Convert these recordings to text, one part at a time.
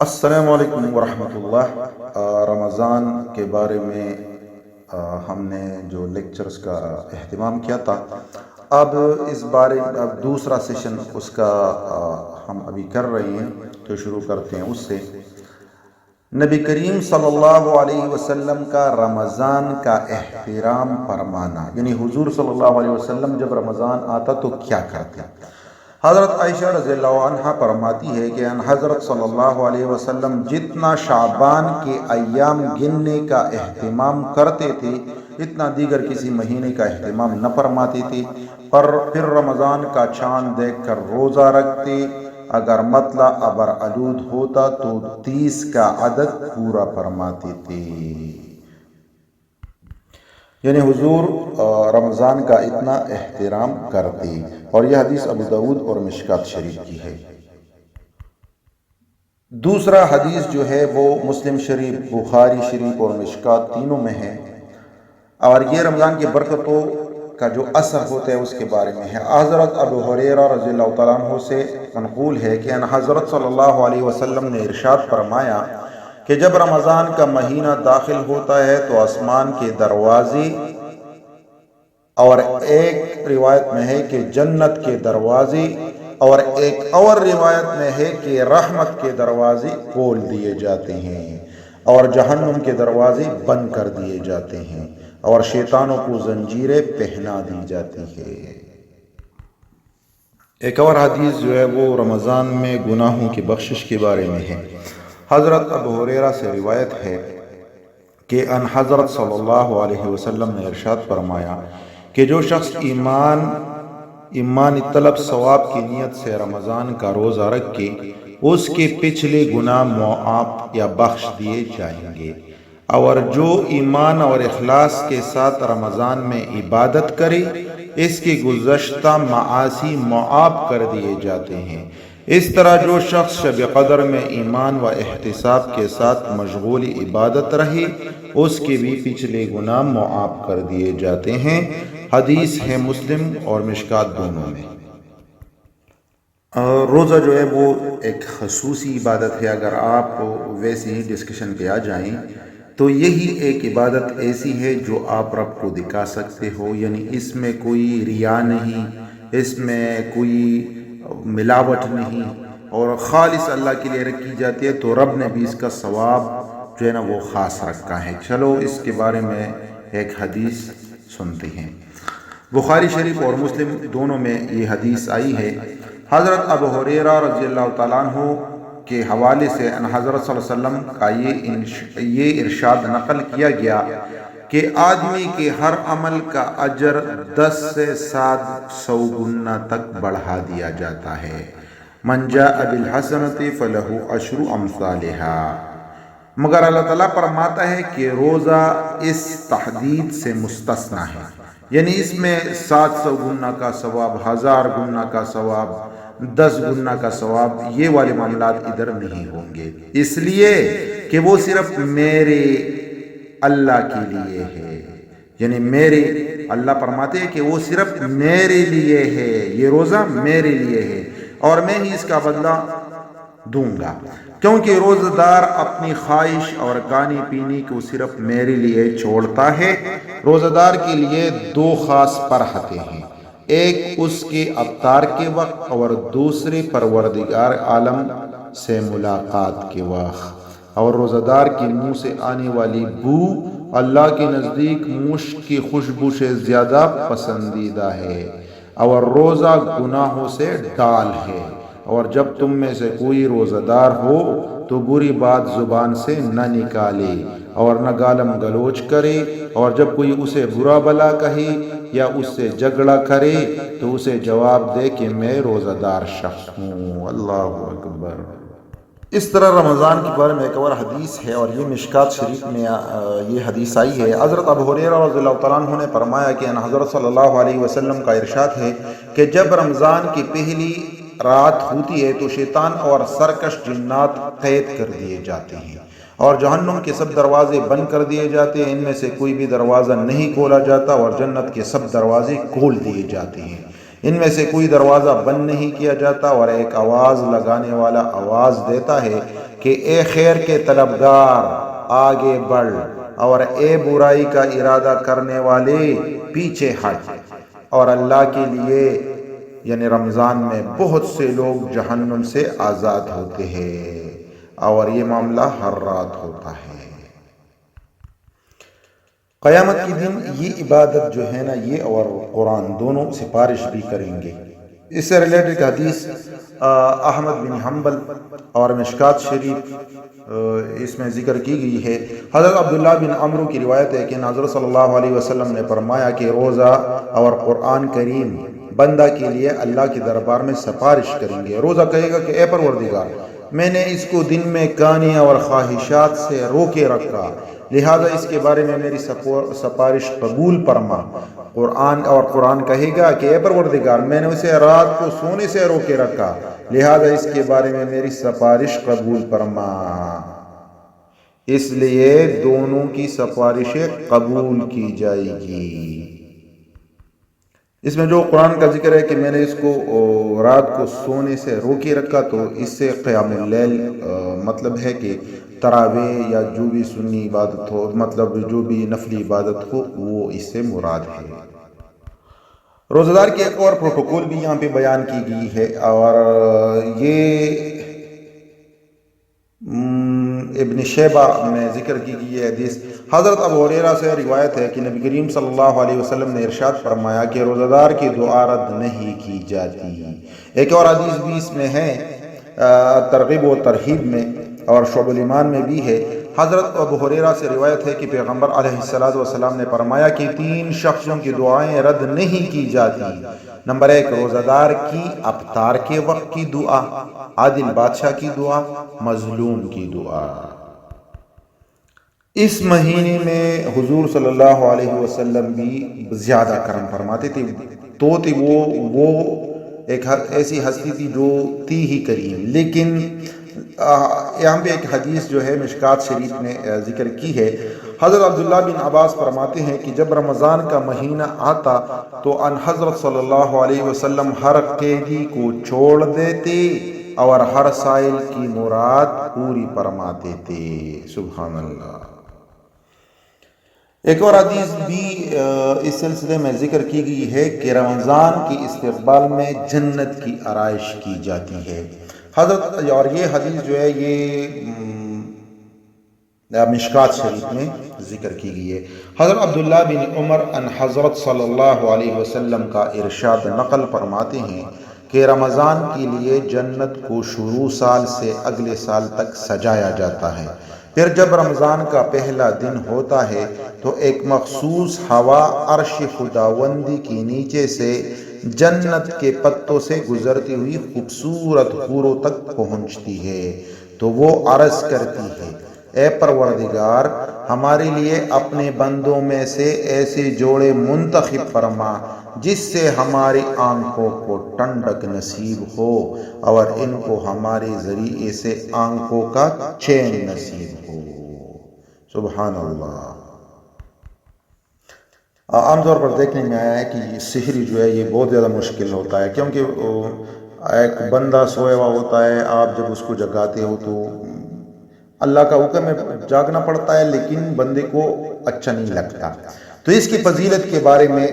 السلام علیکم ورحمۃ اللہ۔ رمضان کے بارے میں ہم نے جو لیکچرز کا اہتمام کیا تھا، اب اس بارے اب دوسرا سیشن اس کا ہم ابھی کر رہے ہیں، تو شروع کرتے ہیں اس سے۔ نبی کریم صلی اللہ علیہ وسلم کا رمضان کا احترام فرمانا، یعنی حضور صلی اللہ علیہ وسلم جب رمضان آتا تو کیا کرتے؟ حضرت عائشہ رضی اللہ عنہ فرماتی ہے کہ حضرت صلی اللہ علیہ وسلم جتنا شعبان کے ایام گننے کا اہتمام کرتے تھے، اتنا دیگر کسی مہینے کا اہتمام نہ فرماتے تھے، پر پھر رمضان کا چاند دیکھ کر روزہ رکھتے، اگر مطلع ابر آلود ہوتا تو 30 کا عدد پورا فرماتے تھے۔ یعنی حضور رمضان کا اتنا احترام کرتے، اور یہ حدیث ابو داود اور مشکات شریف کی ہے۔ دوسرا حدیث جو ہے وہ مسلم شریف، بخاری شریف اور مشکات تینوں میں ہے، اور یہ رمضان کی برکتوں کا جو اثر ہوتا ہے اس کے بارے میں ہے۔ حضرت ابو ہریرہ رضی اللہ تعالیٰ عنہ سے منقول ہے کہ حضرت صلی اللہ علیہ وسلم نے ارشاد فرمایا کہ جب رمضان کا مہینہ داخل ہوتا ہے تو آسمان کے دروازے، اور ایک روایت میں ہے کہ جنت کے دروازے، اور ایک اور روایت میں ہے کہ رحمت کے دروازے کھول دیے جاتے ہیں، اور جہنم کے دروازے بند کر دیے جاتے ہیں، اور شیطانوں کو زنجیریں پہنا دی جاتی ہے۔ ایک اور حدیث جو ہے وہ رمضان میں گناہوں کی بخشش کے بارے میں ہے۔ حضرت ابو ہریرہ سے روایت ہے کہ ان حضرت صلی اللہ علیہ وسلم نے ارشاد فرمایا کہ جو شخص ایمان طلب ثواب کی نیت سے رمضان کا روزہ رکھ کے اس کے پچھلے گناہ معاف یا بخش دیے جائیں گے، اور جو ایمان اور اخلاص کے ساتھ رمضان میں عبادت کرے اس کے گزشتہ معاصی معاف کر دیے جاتے ہیں۔ اس طرح جو شخص شب قدر میں ایمان و احتساب کے ساتھ مشغول عبادت رہے اس کے بھی پچھلے گناہ معاف کر دیے جاتے ہیں۔ حدیث ہے مسلم اور مشکات دونوں میں۔ روزہ جو ہے وہ ایک خصوصی عبادت ہے۔ اگر آپ ویسے ہی ڈسکشن پہ آ جائیں تو یہی ایک عبادت ایسی ہے جو آپ رب کو دکھا سکتے ہو، یعنی اس میں کوئی ریا نہیں، اس میں کوئی ملاوٹ نہیں، اور خالص اللہ کے لیے رکھی جاتی ہے، تو رب نے بھی اس کا ثواب جو ہے نا وہ خاص رکھا ہے۔ چلو اس کے بارے میں ایک حدیث سنتے ہیں۔ بخاری شریف اور مسلم دونوں میں یہ حدیث آئی ہے۔ حضرت ابو ہریرہ رضی اللہ تعالیٰ عنہ کے حوالے سے ان حضرت صلی اللہ علیہ وسلم کا یہ ارشاد نقل کیا گیا کہ آدمی کے ہر عمل کا اجر 10 سے 700 گنا تک بڑھا دیا جاتا ہے۔ من جاء بالحسنۃ فلہ عشر امثالها، مگر اللہ تعالیٰ فرماتا ہے کہ روزہ اس تحدید سے مستثنی ہے، یعنی اس میں 700 گنا کا ثواب، 1000 گنا کا ثواب، 10 گنا کا ثواب، یہ والے معاملات ادھر نہیں ہوں گے، اس لیے کہ وہ صرف میرے اللہ کے لیے ہے، یعنی میرے اللہ فرماتے ہیں کہ وہ صرف میرے لیے ہے، یہ روزہ میرے لیے ہے، اور میں ہی اس کا بدلہ دوں گا، کیونکہ روزہ دار اپنی خواہش اور کھانے پینے کو صرف میرے لیے چھوڑتا ہے۔ روزہ دار کے لیے 2 خاص فرحتیں ہیں، ایک اس کے افطار کے وقت اور دوسرے پروردگار عالم سے ملاقات کے وقت، اور روزہ دار کے منہ سے آنے والی بو اللہ کے نزدیک مشک کی خوشبو سے زیادہ پسندیدہ ہے، اور روزہ گناہوں سے ڈال ہے، اور جب تم میں سے کوئی روزہ دار ہو تو بری بات زبان سے نہ نکالے اور نہ گالم گلوچ کرے، اور جب کوئی اسے برا بلا کہے یا اس سے جھگڑا کرے تو اسے جواب دے کہ میں روزہ دار شخص ہوں۔ اللہ اکبر۔ اس طرح رمضان کے بارے میں ایک اور حدیث ہے، اور یہ مشکات شریف میں یہ حدیث آئی ہے۔ حضرت ابو ہریرہ رضی اللہ تعالیٰ عنہ نے فرمایا کہ حضرت صلی اللہ علیہ وسلم کا ارشاد ہے کہ جب رمضان کی پہلی رات ہوتی ہے تو شیطان اور سرکش جنات قید کر دیے جاتے ہیں، اور جہنم کے سب دروازے بند کر دیے جاتے ہیں، ان میں سے کوئی بھی دروازہ نہیں کھولا جاتا، اور جنت کے سب دروازے کھول دیے جاتے ہیں۔ ان میں سے کوئی دروازہ بند نہیں کیا جاتا، اور ایک آواز لگانے والا آواز دیتا ہے کہ اے خیر کے طلبگار آگے بڑھ، اور اے برائی کا ارادہ کرنے والے پیچھے ہٹ۔ اور اللہ کے لیے یعنی رمضان میں بہت سے لوگ جہنم سے آزاد ہوتے ہیں، اور یہ معاملہ ہر رات ہوتا ہے۔ قیامت کے دن یہ عبادت جو ہے نا، یہ اور قرآن دونوں سفارش بھی کریں گے۔ اس سے ریلیٹڈ حدیث احمد بن حنبل اور مشکات شریف اس میں ذکر کی گئی ہے۔ حضرت عبداللہ بن عمرو کی روایت ہے کہ حضرت صلی اللہ علیہ وسلم نے فرمایا کہ روزہ اور قرآن کریم بندہ کے لیے اللہ کے دربار میں سفارش کریں گے۔ روزہ کہے گا کہ اے پروردگار، میں نے اس کو دن میں کھانے اور خواہشات سے روکے رکھا، لہذا اس کے بارے میں میری سفارش قبول فرما۔ قرآن کہے گا کہ اے پروردگار، میں نے اسے رات کو سونے سے روکے رکھا، لہذا اس کے بارے میں میری سفارش قبول فرما۔ اس لیے دونوں کی سفارشیں قبول کی جائے گی۔ اس میں جو قرآن کا ذکر ہے کہ میں نے اس کو رات کو سونے سے روکے رکھا، تو اس سے قیام اللیل مطلب ہے کہ تراویح یا جو بھی سنی عبادت ہو، مطلب جو بھی نفلی عبادت ہو، وہ اس سے مراد ہے۔ روزہ دار کی ایک اور پروٹوکول بھی یہاں پہ بیان کی گئی ہے، اور یہ ابن شیبہ میں ذکر کی گئی ہے حدیث۔ حضرت ابو ہریرہ سے روایت ہے کہ نبی کریم صلی اللہ علیہ وسلم نے ارشاد فرمایا کہ روزہ دار کی دعا رد نہیں کی جاتی۔ ایک اور حدیث بھی اس میں ہے، ترغیب و ترہیب میں اور شعب الایمان میں بھی ہے۔ حضرت ابو ہریرہ سے روایت ہے کہ پیغمبر علیہ السلام نے فرمایا کہ 3 شخصوں کی دعائیں رد نہیں کی جاتی۔ نمبر 1، روزہ دار کی افطار کے وقت کی دعا، عادل بادشاہ کی دعا، مظلوم کی دعا۔ اس مہینے میں حضور صلی اللہ علیہ وسلم بھی زیادہ کرم فرماتے تھے، تو وہ ایک ایسی ہستی تھی جو تھی ہی کریم۔ لیکن یہاں پہ ایک حدیث جو ہے مشکات شریف نے ذکر کی ہے۔ حضرت عبداللہ بن عباس فرماتے ہیں کہ جب رمضان کا مہینہ آتا تو ان حضرت صلی اللہ علیہ وسلم ہر قیدی کو چھوڑ دیتے اور ہر سائل کی مراد پوری فرماتے تھے۔ سبحان اللہ۔ ایک اور حدیث بھی اس سلسلے میں ذکر کی گئی ہے کہ رمضان کی استقبال میں جنت کی آرائش کی جاتی ہے۔ حضرت اور یہ حدیث جو ہے یہ مشکات شریف میں ذکر کی گئی ہے۔ حضرت عبداللہ بن عمر ان حضرت صلی اللہ علیہ وسلم کا ارشاد نقل فرماتے ہیں کہ رمضان کے لیے جنت کو شروع سال سے اگلے سال تک سجایا جاتا ہے۔ پھر جب رمضان کا پہلا دن ہوتا ہے تو ایک مخصوص ہوا عرش خداوندی کے نیچے سے جنت کے پتوں سے گزرتی ہوئی خوبصورت حوروں تک پہنچتی ہے، تو وہ عرض کرتی ہے، اے پروردگار، ہمارے لیے اپنے بندوں میں سے ایسے جوڑے منتخب فرما جس سے ہماری آنکھوں کو ٹھنڈک نصیب ہو، اور ان کو ہمارے ذریعے سے آنکھوں کا چین نصیب ہو۔ سبحان اللہ۔ عام طور پر دیکھنے میں آیا ہے کہ سحری جو ہے یہ بہت زیادہ مشکل ہوتا ہے، کیونکہ ایک بندہ سویا ہوا ہوتا ہے، آپ جب اس کو جگاتے ہو تو اللہ کا حکم ہے جاگنا پڑتا ہے، لیکن بندے کو اچھا نہیں لگتا۔ تو اس کی فضیلت کے بارے میں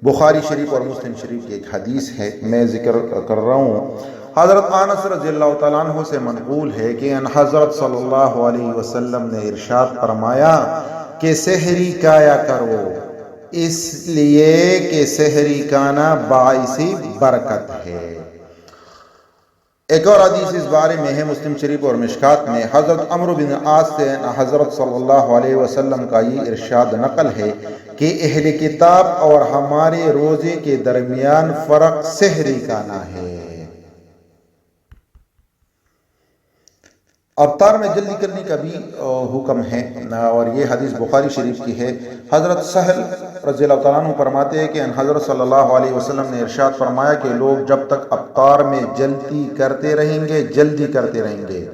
بخاری شریف اور مسلم شریف کی ایک حدیث ہے، میں ذکر کر رہا ہوں۔ حضرت انس رضی اللہ تعالیٰ عنہ سے منقول ہے کہ ان حضرت صلی اللہ علیہ وسلم نے ارشاد فرمایا کہ سحری کھایا کرو، اس لیے کہ سحری کھانا باعث برکت ہے۔ ایک اور حدیث اس بارے میں ہے مسلم شریف اور مشکات میں۔ حضرت عمرو بن عاص سے حضرت صلی اللہ علیہ وسلم کا یہ ارشاد نقل ہے کہ اہل کتاب اور ہمارے روزے کے درمیان فرق سحری کھانا ہے۔ افطار میں جلدی کرنے کا بھی حکم ہے، اور یہ حدیث بخاری شریف کی ہے۔ حضرت سہل رضی اللہ تعالیٰ عنہ فرماتے ہیں کہ حضرت صلی اللہ علیہ وسلم نے ارشاد فرمایا کہ لوگ جب تک افطار میں جلدی کرتے رہیں گے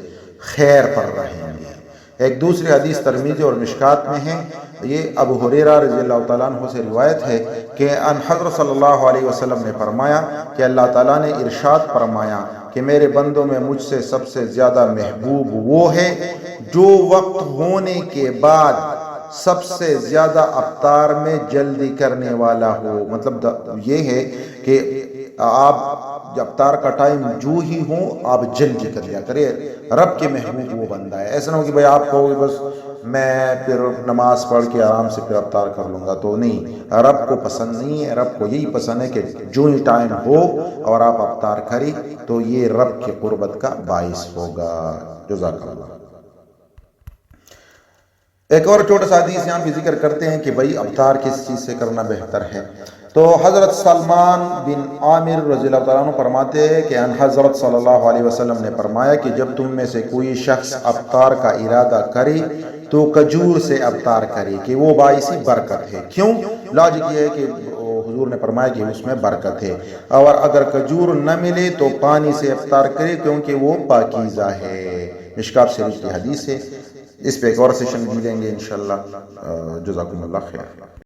خیر پر رہیں گے۔ ایک دوسری حدیث ترمذی اور مشکات میں ہے، یہ ابو ہریرہ رضی اللہ تعالیٰ عنہ سے روایت ہے کہ ان حضرت صلی اللہ علیہ وسلم نے فرمایا کہ اللہ تعالیٰ نے ارشاد فرمایا کہ میرے بندوں میں مجھ سے سب سے زیادہ محبوب وہ ہے جو وقت ہونے کے بعد سب سے زیادہ افطار میں جلدی کرنے والا ہو. مطلب یہ ہے کہ آپ جب افطار کا ٹائم جو ہی ہو آپ جلدی کر لیا کرے. رب کے محبوب وہ بندہ ہے. ایسا نہ ہو کہ بھائی آپ کو بس میں پھر نماز پڑھ کے آرام سے پھر افطار کر لوں گا، تو نہیں، رب کو پسند نہیں ہے. رب کو یہی پسند ہے کہ جو ہی ٹائم ہو اور آپ افطار کریں تو یہ رب کے قربت کا باعث ہوگا. جزاک اللہ. ایک اور چھوٹا سا حدیث یہاں بھی ذکر کرتے ہیں کہ بھائی افطار کس چیز سے کرنا بہتر ہے. تو حضرت سلمان بن عامر رضی اللہ تعالیٰ عنہ فرماتے ہیں کہ ان حضرت صلی اللہ علیہ وسلم نے فرمایا کہ جب تم میں سے کوئی شخص افطار کا ارادہ کرے تو کھجور سے افطار کرے کہ وہ باعث برکت ہے. کیوں؟ لاجک یہ ہے کہ حضور نے فرمایا کہ اس میں برکت ہے. اور اگر کھجور نہ ملے تو پانی سے افطار کرے کیونکہ وہ پاکیزہ ہے. مشکات شریف کی حدیث ہے. اس پہ ایک اور سیشن بھی لیں گے انشاءاللہ. جزاکم اللہ خیر.